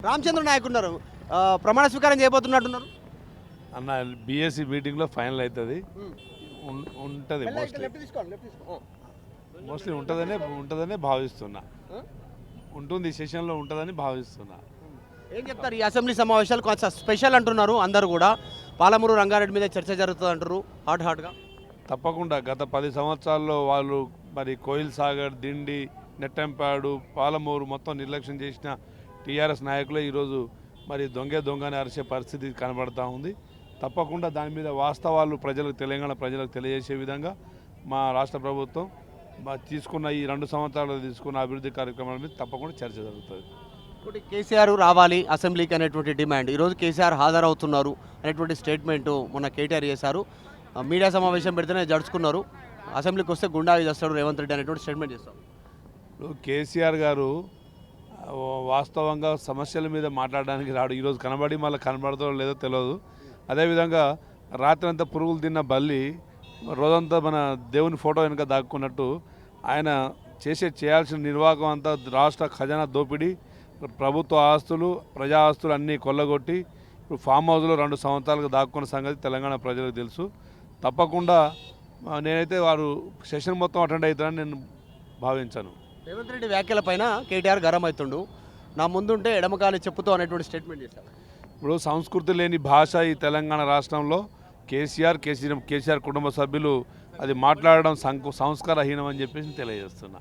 రామచంద్ర నాయక్ ఉన్నారు, ప్రమాణ స్వీకారం చేయబోతున్నట్టున్నారు. అన్న బీఎస్సీ మీటింగ్లో ఫైనల్ అవుతుంది. ఉంటుంది మోస్ట్లీ ఉంటుందనే భావిస్తున్నా. ఉంటుంది, సెషన్లో ఉంటుందని భావిస్తున్నా. ఏం చెప్తారు? ఈ అసెంబ్లీ సమావేశాలు కొంచెం స్పెషల్ అంటున్నారు అందరూ కూడా. పాలమూరు రంగారెడ్డి మీద చర్చ జరుగుతుంది అంటారు హాట్గా. తప్పకుండా గత 10 సంవత్సరాల్లో వాళ్ళు మరి కోయిల్ సాగర్, దిండి, నెట్టంపాడు, పాలమూరు మొత్తం నిర్లక్ష్యం చేసిన టీఆర్ఎస్ నాయకులే ఈరోజు మరి దొంగని అరిసే పరిస్థితి కనబడతా ఉంది. తప్పకుండా దాని మీద వాస్తవాలు తెలంగాణ ప్రజలకు తెలియజేసే విధంగా మా రాష్ట్ర ప్రభుత్వం తీసుకున్న ఈ 2 సంవత్సరాలు తీసుకున్న అభివృద్ధి కార్యక్రమాల మీద తప్పకుండా చర్చ జరుగుతుంది. ఇప్పుడు కేసీఆర్ రావాలి అసెంబ్లీకి అనేటువంటి డిమాండ్, ఈరోజు కేసీఆర్ హాజరవుతున్నారు అనేటువంటి స్టేట్మెంటు మొన్న కేటీఆర్ చేశారు. మీడియా సమావేశం పెడితేనే జడుచుకున్నారు. అసెంబ్లీకి వస్తే గుండాయి చేస్తాడు రేవంత్ రెడ్డి అనేటువంటి స్టేట్మెంట్ చేస్తారు. ఇప్పుడు కేసీఆర్ గారు వాస్తవంగా సమస్యల మీద మాట్లాడడానికి రాడు. ఈరోజు కనబడి మళ్ళీ కనబడదో లేదో తెలియదు. అదేవిధంగా రాత్రి అంతా పురుగులు తిన్న బల్లి రోజంతా మన దేవుని ఫోటో వెనుక దాక్కున్నట్టు ఆయన చేయాల్సిన నిర్వాహకం అంతా రాష్ట్ర ఖజానా దోపిడీ, ప్రభుత్వ ఆస్తులు, ప్రజా ఆస్తులు అన్నీ కొల్లగొట్టి ఇప్పుడు ఫామ్ హౌస్లో 2 సంవత్సరాలుగా దాక్కున్న సంగతి తెలంగాణ ప్రజలకు తెలుసు. తప్పకుండా నేనైతే వారు సెషన్ మొత్తం అటెండ్ అవుతారని నేను భావించాను. రేవంత్ రెడ్డి వ్యాఖ్యల పైన కేటీఆర్ గరం అవుతుండు. నా ముందుంటే ఎడమకాలి చెప్పుతో అనేటువంటి స్టేట్మెంట్ చేశారు. ఇప్పుడు సంస్కృతి లేని భాష ఈ తెలంగాణ రాష్ట్రంలో కేసీఆర్ కుటుంబ సభ్యులు అది మాట్లాడడం సంస్కారహీనం అని చెప్పేసి తెలియజేస్తున్నా.